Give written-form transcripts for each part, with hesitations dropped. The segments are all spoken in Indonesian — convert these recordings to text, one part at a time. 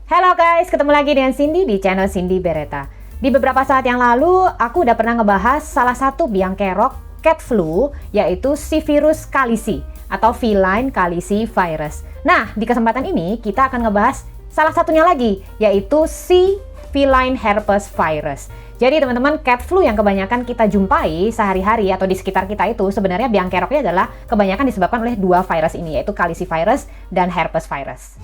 Halo guys, ketemu lagi dengan Cindy di channel Cindy Beretta. Di beberapa saat yang lalu, aku udah pernah ngebahas salah satu biang kerok cat flu, yaitu si virus kalisi atau feline kalisi virus. Nah, di kesempatan ini kita akan ngebahas salah satunya lagi, yaitu si feline herpes virus. Jadi teman-teman, cat flu yang kebanyakan kita jumpai sehari-hari atau di sekitar kita itu sebenarnya biang keroknya adalah kebanyakan disebabkan oleh dua virus ini, yaitu kalisi virus dan herpes virus.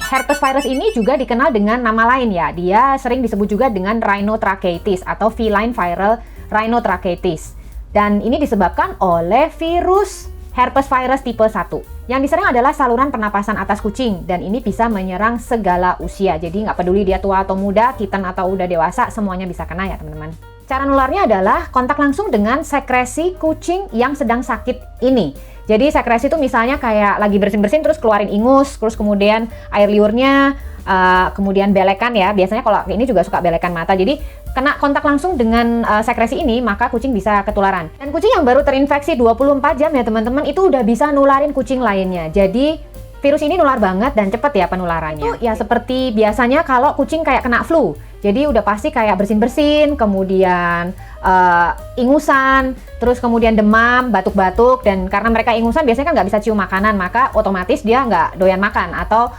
Herpes virus ini juga dikenal dengan nama lain ya. Dia sering disebut juga dengan rhinotracheitis atau feline viral rhinotracheitis. Dan ini disebabkan oleh virus herpes virus tipe 1. Yang diserang adalah saluran pernapasan atas kucing dan ini bisa menyerang segala usia. Jadi nggak peduli dia tua atau muda, kitten atau udah dewasa, semuanya bisa kena ya teman-teman. Cara nularnya adalah kontak langsung dengan sekresi kucing yang sedang sakit ini. Jadi sekresi itu misalnya kayak lagi bersin-bersin terus keluarin ingus, terus kemudian air liurnya, kemudian belekan ya. Biasanya kalau ini juga suka belekan mata. Jadi kena kontak langsung dengan sekresi ini, maka kucing bisa ketularan. Dan kucing yang baru terinfeksi 24 jam ya teman-teman, itu udah bisa nularin kucing lainnya. Jadi virus ini nular banget dan cepet ya penularannya. Itu ya seperti biasanya kalau kucing kayak kena flu. Jadi udah pasti kayak bersin-bersin, kemudian ingusan, terus kemudian demam, batuk-batuk, dan karena mereka ingusan biasanya kan nggak bisa cium makanan, maka otomatis dia nggak doyan makan atau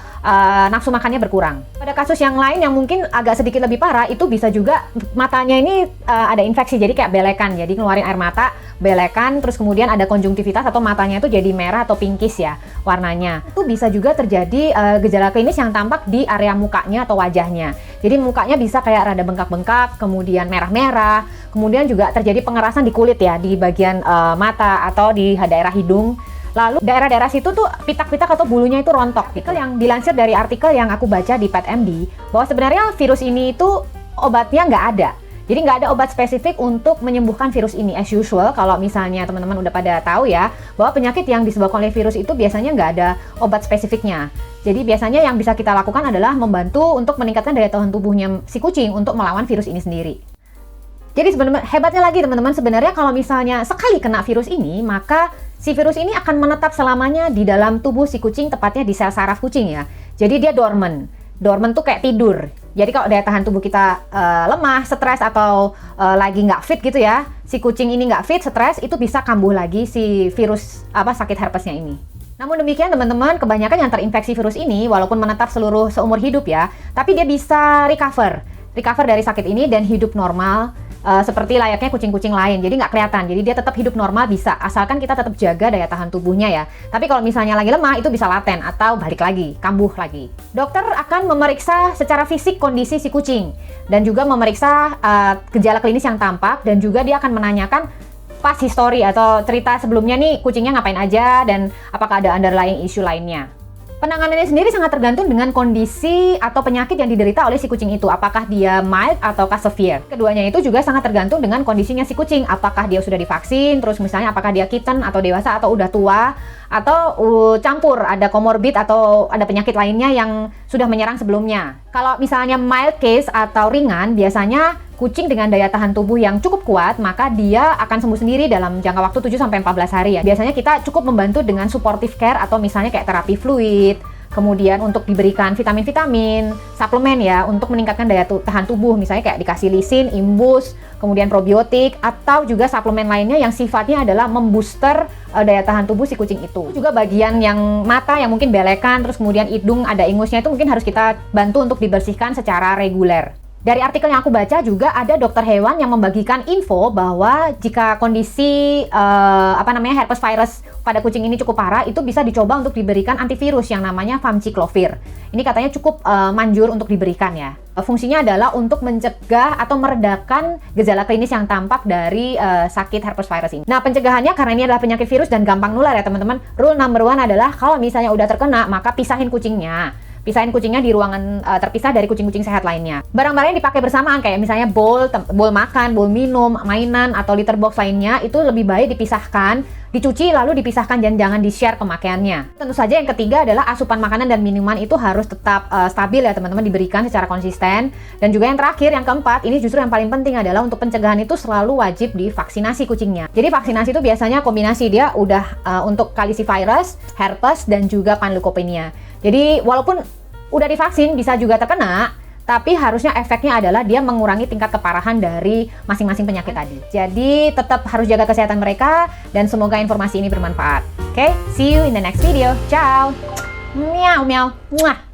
nafsu makannya berkurang. Pada kasus yang lain yang mungkin agak sedikit lebih parah, itu bisa juga matanya ini ada infeksi, jadi kayak belekan, jadi ngeluarin air mata, belekan, terus kemudian ada konjungtivitas atau matanya itu jadi merah atau pinkish ya warnanya. Itu bisa juga terjadi gejala klinis yang tampak di area mukanya atau wajahnya. Jadi mukanya bisa kayak rada bengkak-bengkak, kemudian merah-merah, kemudian juga terjadi pengerasan di kulit ya, di bagian mata atau di daerah hidung. Lalu daerah-daerah situ tuh pitak-pitak atau bulunya itu rontok gitu. Yang dilansir dari artikel yang aku baca di PetMD, bahwa sebenarnya virus ini itu obatnya nggak ada. Jadi nggak ada obat spesifik untuk menyembuhkan virus ini. As usual, kalau misalnya teman-teman udah pada tahu ya, bahwa penyakit yang disebabkan oleh virus itu biasanya nggak ada obat spesifiknya. Jadi biasanya yang bisa kita lakukan adalah membantu untuk meningkatkan daya tahan tubuhnya si kucing untuk melawan virus ini sendiri. Jadi sebenarnya hebatnya lagi teman-teman, sebenarnya kalau misalnya sekali kena virus ini, maka si virus ini akan menetap selamanya di dalam tubuh si kucing, tepatnya di sel saraf kucing ya. Jadi dia dormant. Dormant tuh kayak tidur. Jadi kalau daya tahan tubuh kita lemah, stres atau lagi nggak fit gitu ya, si kucing ini nggak fit, stres, itu bisa kambuh lagi si virus sakit herpesnya ini. Namun demikian teman-teman, kebanyakan yang terinfeksi virus ini walaupun menetap seumur hidup ya, tapi dia bisa recover dari sakit ini dan hidup normal seperti layaknya kucing-kucing lain. Jadi nggak kelihatan, jadi dia tetap hidup normal bisa, asalkan kita tetap jaga daya tahan tubuhnya ya. Tapi kalau misalnya lagi lemah, itu bisa laten atau balik lagi, kambuh lagi. Dokter akan memeriksa secara fisik kondisi si kucing dan juga memeriksa gejala klinis yang tampak, dan juga dia akan menanyakan past history atau cerita sebelumnya nih kucingnya ngapain aja dan apakah ada underlying issue lainnya. Penanganannya sendiri sangat tergantung dengan kondisi atau penyakit yang diderita oleh si kucing itu. Apakah dia mild ataukah severe. Keduanya itu juga sangat tergantung dengan kondisinya si kucing. Apakah dia sudah divaksin, terus misalnya apakah dia kitten atau dewasa atau udah tua, atau campur ada komorbid atau ada penyakit lainnya yang sudah menyerang sebelumnya. Kalau misalnya mild case atau ringan, biasanya kucing dengan daya tahan tubuh yang cukup kuat, maka dia akan sembuh sendiri dalam jangka waktu 7-14 hari ya. Biasanya kita cukup membantu dengan supportive care atau misalnya kayak terapi fluid, kemudian untuk diberikan vitamin-vitamin, suplemen ya, untuk meningkatkan daya tahan tubuh, misalnya kayak dikasih lisin, imbus, kemudian probiotik, atau juga suplemen lainnya yang sifatnya adalah membooster daya tahan tubuh si kucing itu. Juga bagian yang mata yang mungkin belekan, terus kemudian hidung ada ingusnya, itu mungkin harus kita bantu untuk dibersihkan secara reguler. Dari artikel yang aku baca juga ada dokter hewan yang membagikan info bahwa jika kondisi herpes virus pada kucing ini cukup parah, itu bisa dicoba untuk diberikan antivirus yang namanya famciclovir. Ini katanya cukup manjur untuk diberikan ya. Fungsinya adalah untuk mencegah atau meredakan gejala klinis yang tampak dari sakit herpes virus ini. Nah, pencegahannya karena ini adalah penyakit virus dan gampang nular ya teman-teman. Rule number 1 adalah kalau misalnya udah terkena, maka pisahin kucingnya. Pisahin kucingnya di ruangan terpisah dari kucing-kucing sehat lainnya. Barang-barang yang dipakai bersamaan kayak misalnya bowl makan, bowl minum, mainan, atau litter box lainnya itu lebih baik dipisahkan dicuci lalu dipisahkan dan jangan di-share pemakaiannya. Tentu saja yang ketiga adalah asupan makanan dan minuman itu harus tetap stabil ya teman-teman, diberikan secara konsisten. Dan juga yang terakhir, yang keempat, ini justru yang paling penting adalah untuk pencegahan itu selalu wajib divaksinasi kucingnya. Jadi vaksinasi itu biasanya kombinasi, dia udah untuk calicivirus, herpes, dan juga panleukopenia. Jadi walaupun udah divaksin bisa juga terkena, tapi harusnya efeknya adalah dia mengurangi tingkat keparahan dari masing-masing penyakit tadi. Jadi tetap harus jaga kesehatan mereka dan semoga informasi ini bermanfaat. Oke, see you in the next video. Ciao. Meow meow. Muah.